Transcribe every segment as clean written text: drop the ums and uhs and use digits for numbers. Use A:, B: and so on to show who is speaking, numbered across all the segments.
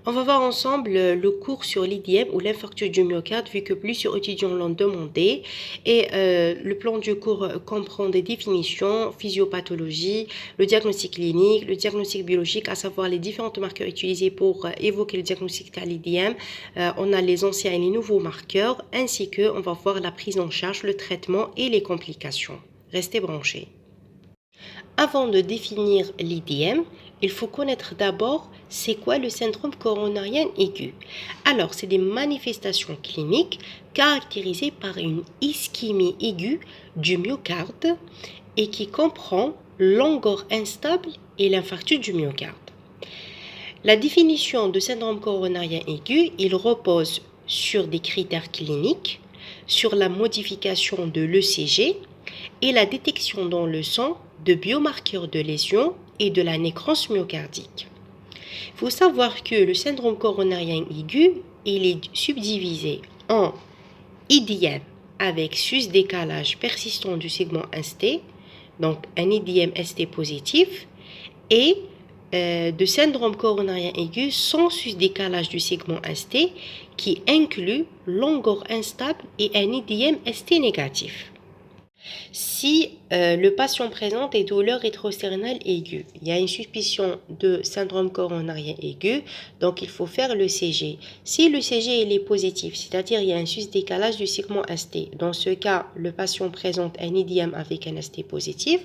A: On va voir ensemble le cours sur l'IDM ou l'infarctus du myocarde vu que plusieurs étudiants l'ont demandé et le plan du cours comprend des définitions, physiopathologie, le diagnostic clinique, le diagnostic biologique, à savoir les différents marqueurs utilisés pour évoquer le diagnostic à l'IDM. On a les anciens et les nouveaux marqueurs ainsi que on va voir la prise en charge, le traitement et les complications. Restez branchés. Avant de définir l'IDM, il faut connaître d'abord c'est quoi le syndrome coronarien aigu. Alors, c'est des manifestations cliniques caractérisées par une ischémie aiguë du myocarde et qui comprend l'angor instable et l'infarctus du myocarde. La définition de syndrome coronarien aigu, il repose sur des critères cliniques, sur la modification de l'ECG et la détection dans le sang de biomarqueurs de lésions et de la nécrose myocardique. Il faut savoir que le syndrome coronarien aigu, il est subdivisé en IDM avec sus-décalage persistant du segment ST, donc un IDM ST positif, et de syndrome coronarien aigu sans sus-décalage du segment ST qui inclut l'angor instable et un IDM ST négatif. Si le patient présente des douleurs rétrosternales aiguës, il y a une suspicion de syndrome coronarien aigu, donc il faut faire le CG. Si le CG est positif, c'est-à-dire il y a un sus-décalage du segment ST, dans ce cas, le patient présente un IDM avec un ST positif.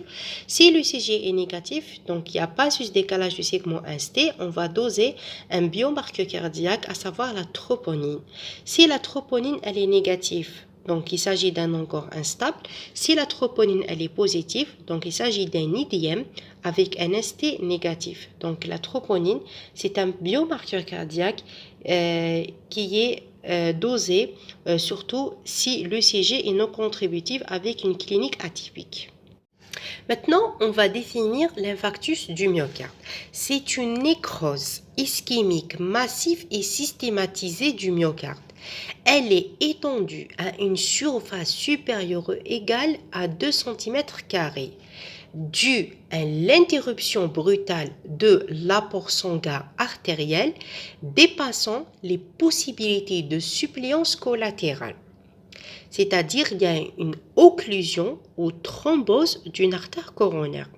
A: Si le CG est négatif, donc il n'y a pas sus-décalage du segment ST, on va doser un biomarqueur cardiaque, à savoir la troponine. Si la troponine elle est négative, donc il s'agit d'un angor instable. Si la troponine elle est positive, donc il s'agit d'un IDM avec un ST négatif. Donc la troponine, c'est un biomarqueur cardiaque qui est dosé surtout si l'ECG est non contributif avec une clinique atypique. Maintenant, on va définir l'infarctus du myocarde. C'est une nécrose ischémique massive et systématisée du myocarde. Elle est étendue à une surface supérieure ou égale à 2 cm², due à l'interruption brutale de l'apport sanguin artériel dépassant les possibilités de suppléance collatérale. C'est-à-dire qu'il y a une occlusion ou thrombose d'une artère coronaire.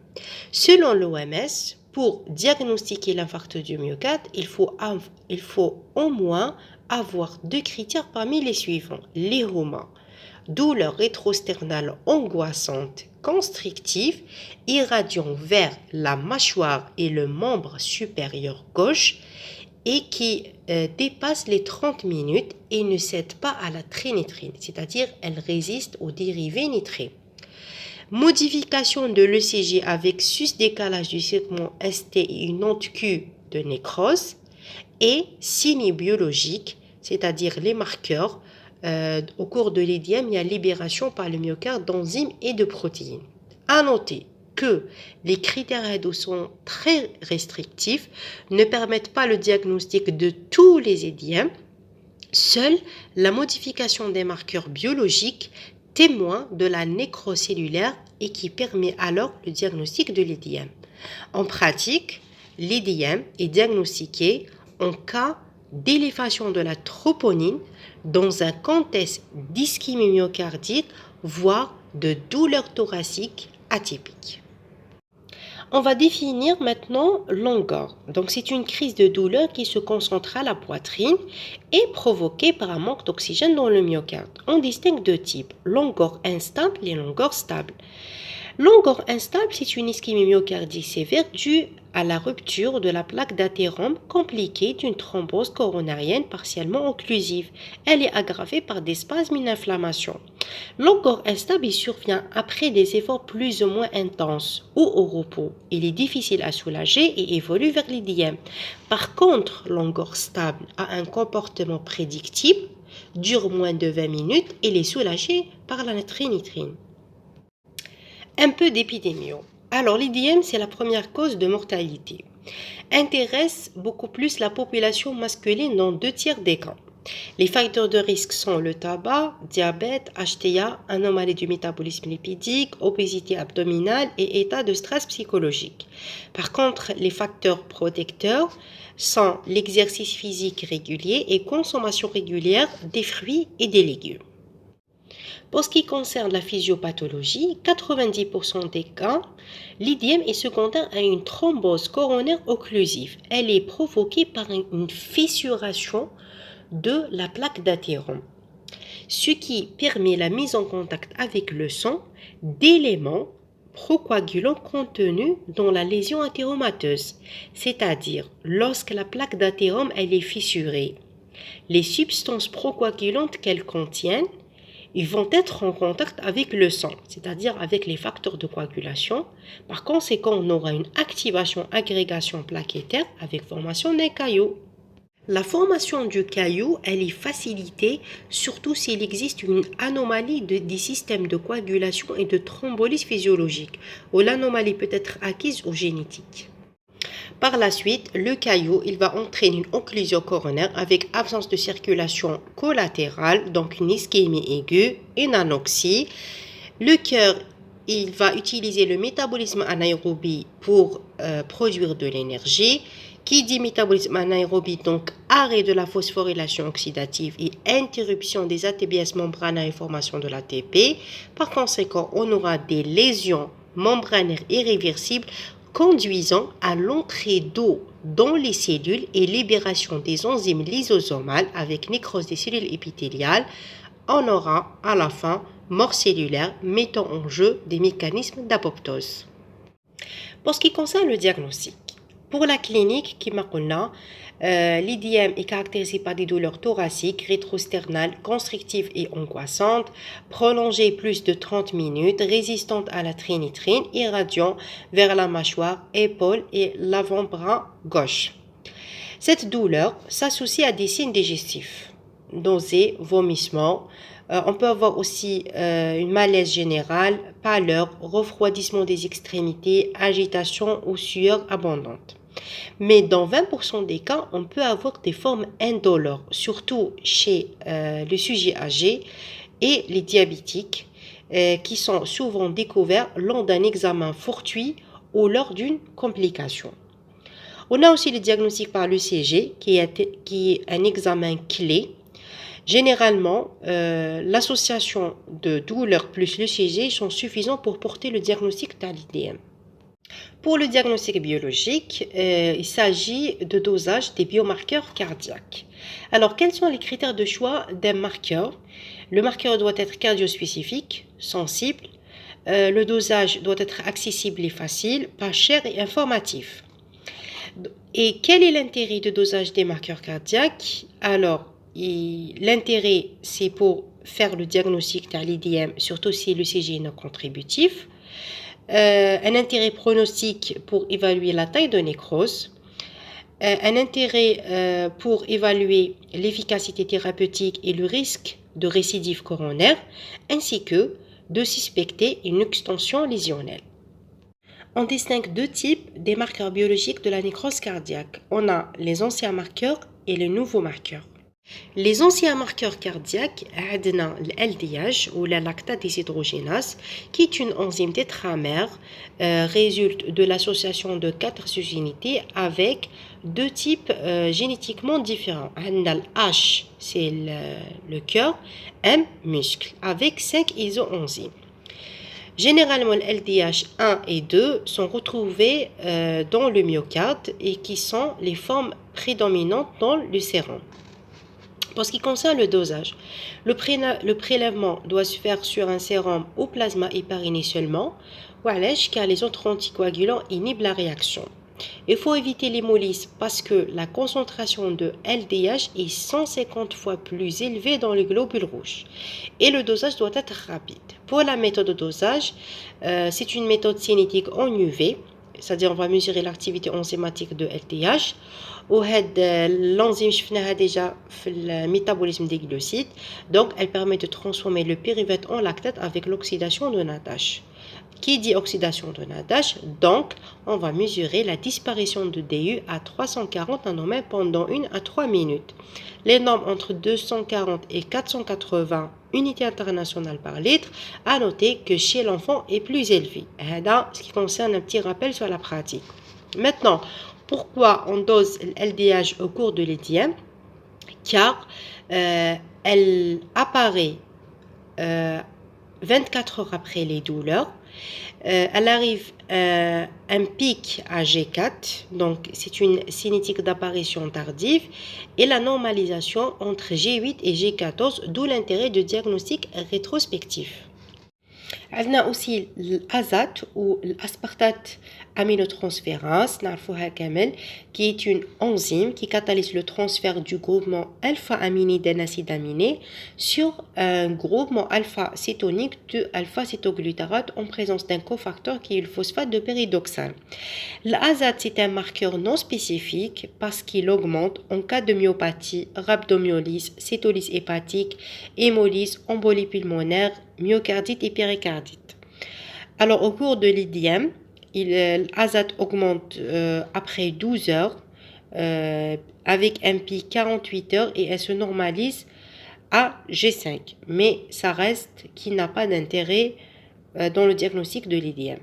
A: Selon l'OMS, pour diagnostiquer l'infarctus du myocarde, il faut au moins avoir 2 critères parmi les suivants. L'hérouma, douleur rétrosternale angoissante, constrictive, irradiant vers la mâchoire et le membre supérieur gauche et qui dépasse les 30 minutes et ne cède pas à la trénitrine, c'est-à-dire elle résiste aux dérivés nitrés. Modification de l'ECG avec sus-décalage du segment ST et une onde-Q de nécrose et signes biologiques, c'est-à-dire les marqueurs. Au cours de l'IDM, il y a libération par le myocarde d'enzymes et de protéines. À noter que les critères EDO sont très restrictifs, ne permettent pas le diagnostic de tous les IDM. Seule la modification des marqueurs biologiques témoin de la nécrose cellulaire et qui permet alors le diagnostic de l'IDM. En pratique, l'IDM est diagnostiqué en cas d'élévation de la troponine dans un contexte d'ischémie myocardique, voire de douleur thoracique atypique. On va définir maintenant l'angor. Donc c'est une crise de douleur qui se concentre à la poitrine et provoquée par un manque d'oxygène dans le myocarde. On distingue 2 types, l'angor instable et l'angor stable. L'angor instable, c'est une ischémie myocardique sévère due à la rupture de la plaque d'athérome compliquée d'une thrombose coronarienne partiellement occlusive. Elle est aggravée par des spasmes et une inflammation. L'angor instable il survient après des efforts plus ou moins intenses ou au repos. Il est difficile à soulager et évolue vers l'IDM. Par contre, l'angor stable a un comportement prédictible, dure moins de 20 minutes et est soulagé par la trénitrine. Un peu d'épidémio. Alors l'IDM, c'est la première cause de mortalité. Intéresse beaucoup plus la population masculine dans 2 tiers des cas. Les facteurs de risque sont le tabac, diabète, HTA, anomalie du métabolisme lipidique, obésité abdominale et état de stress psychologique. Par contre, les facteurs protecteurs sont l'exercice physique régulier et consommation régulière des fruits et des légumes. Pour ce qui concerne la physiopathologie, 90% des cas, l'IDM est secondaire à une thrombose coronaire occlusive. Elle est provoquée par une fissuration de la plaque d'athérome, ce qui permet la mise en contact avec le sang d'éléments procoagulants contenus dans la lésion athéromateuse, c'est-à-dire lorsque la plaque d'athérome elle est fissurée. Les substances procoagulantes qu'elle contient ils vont être en contact avec le sang, c'est-à-dire avec les facteurs de coagulation. Par conséquent, on aura une activation agrégation plaquettaire avec formation d'un caillou. La formation du caillou, elle est facilitée surtout s'il existe une anomalie des systèmes de coagulation et de thrombolyse physiologique, ou l'anomalie peut être acquise ou génétique. Par la suite, le caillou, il va entraîner une occlusion coronaire avec absence de circulation collatérale, donc une ischémie aiguë, une anoxie. Le cœur, il va utiliser le métabolisme anaérobie pour produire de l'énergie. Qui dit métabolisme anaérobie, donc arrêt de la phosphorylation oxydative et interruption des ATPase membranaires et formation de l'ATP. Par conséquent, on aura des lésions membranaires irréversibles conduisant à l'entrée d'eau dans les cellules et libération des enzymes lysosomales avec nécrose des cellules épithéliales. On aura à la fin mort cellulaire mettant en jeu des mécanismes d'apoptose. Pour ce qui concerne le diagnostic, pour la clinique, l'IDM est caractérisé par des douleurs thoraciques, rétrosternales, constrictives et angoissantes, prolongées plus de 30 minutes, résistantes à la trinitrine, irradiant vers la mâchoire, épaule et l'avant-bras gauche. Cette douleur s'associe à des signes digestifs, nausées, vomissements. On peut avoir aussi une malaise générale, pâleur, refroidissement des extrémités, agitation ou sueur abondante. Mais dans 20% des cas, on peut avoir des formes indolores, surtout chez le sujet âgé et les diabétiques, qui sont souvent découverts lors d'un examen fortuit ou lors d'une complication. On a aussi le diagnostic par l'ECG, qui est un examen clé. Généralement, l'association de douleur plus l'ECG sont suffisants pour porter le diagnostic de l'IDM. Pour le diagnostic biologique, il s'agit de dosage des biomarqueurs cardiaques. Alors, quels sont les critères de choix d'un marqueur? Le marqueur doit être cardiospécifique, sensible. Le dosage doit être accessible et facile, pas cher et informatif. Et quel est l'intérêt de dosage des marqueurs cardiaques? Alors, l'intérêt, c'est pour faire le diagnostic de l'IDM, surtout si le CG est non contributif. Un intérêt pronostic pour évaluer la taille de nécrose, un intérêt pour évaluer l'efficacité thérapeutique et le risque de récidive coronaire, ainsi que de suspecter une extension lésionnelle. On distingue deux types des marqueurs biologiques de la nécrose cardiaque. On a les anciens marqueurs et les nouveaux marqueurs. Les anciens marqueurs cardiaques, عندنا le LDH ou la lactate déshydrogénase, qui est une enzyme tétramère, résulte de l'association de 4 subunités avec deux types génétiquement différents. عندنا le H, c'est le cœur, M, muscle, avec 5 isoenzymes. Généralement, le LDH 1 et 2 sont retrouvés dans le myocarde et qui sont les formes prédominantes dans le sérum. Pour ce qui concerne le dosage, le prélèvement doit se faire sur un sérum au plasma hépariné seulement, car les autres anticoagulants inhibent la réaction. Il faut éviter l'hémolyse parce que la concentration de LDH est 150 fois plus élevée dans les globules rouges et le dosage doit être rapide. Pour la méthode de dosage, c'est une méthode cinétique en UV, c'est-à-dire on va mesurer l'activité enzymatique de LDH. L'enzyme شفناها déjà في le métabolisme des glucides, donc elle permet de transformer le pyruvate en lactate avec l'oxydation de Nash Qui dit oxydation de Nadash, donc on va mesurer la disparition de DU à 340 nanomètres pendant 1 à 3 minutes. Les normes entre 240 et 480 unités internationales par litre, à noter que chez l'enfant est plus élevé. Là, ce qui concerne un petit rappel sur la pratique. Maintenant, pourquoi on dose l'LDH au cours de l'IDM? Car elle apparaît 24 heures après les douleurs. Elle arrive un pic à G4, donc c'est une cinétique d'apparition tardive, et la normalisation entre G8 et G14, d'où l'intérêt de diagnostic rétrospectif. On a aussi l'azate ou l'aspartate aminotransférase, qui est une enzyme qui catalyse le transfert du groupement alpha-aminé d'un acide aminé sur un groupement alpha-cétonique de alpha-cétoglutarate en présence d'un cofacteur qui est le phosphate de pyridoxal. L'azate, c'est un marqueur non spécifique parce qu'il augmente en cas de myopathie, rhabdomyolyse, cétolyse hépatique, hémolyse, embolie pulmonaire, myocardite et péricardite. Alors, au cours de l'IDM, l'azate augmente après 12 heures avec un pic 48 heures et elle se normalise à G5. Mais ça reste qu'il n'a pas d'intérêt dans le diagnostic de l'IDM.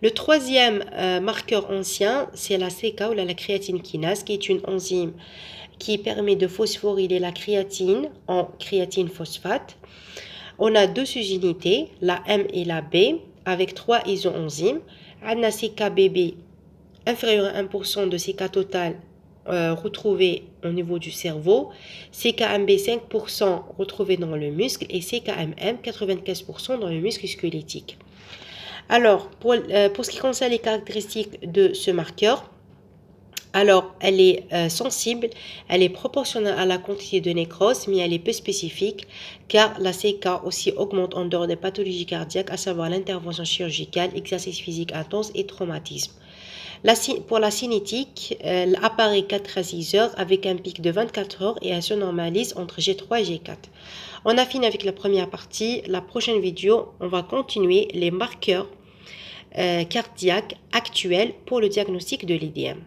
A: Le troisième marqueur ancien, c'est la CK ou la créatine kinase, qui est une enzyme qui permet de phosphoryler la créatine en créatine phosphate. On a deux sous-unités, la M et la B, avec 3 isoenzymes. On a CKBB inférieur à 1% de CK total retrouvé au niveau du cerveau, CKMB 5% retrouvé dans le muscle et CKMM 95% dans le muscle squelettique. Alors, pour ce qui concerne les caractéristiques de ce marqueur, alors, elle est sensible, elle est proportionnelle à la quantité de nécrose, mais elle est peu spécifique, car la CK aussi augmente en dehors des pathologies cardiaques, à savoir l'intervention chirurgicale, exercice physique intense et traumatisme. Pour la cinétique, elle apparaît 4 à 6 heures avec un pic de 24 heures et elle se normalise entre G3 et G4. On a fini avec la première partie. La prochaine vidéo, on va continuer les marqueurs cardiaques actuels pour le diagnostic de l'IDM.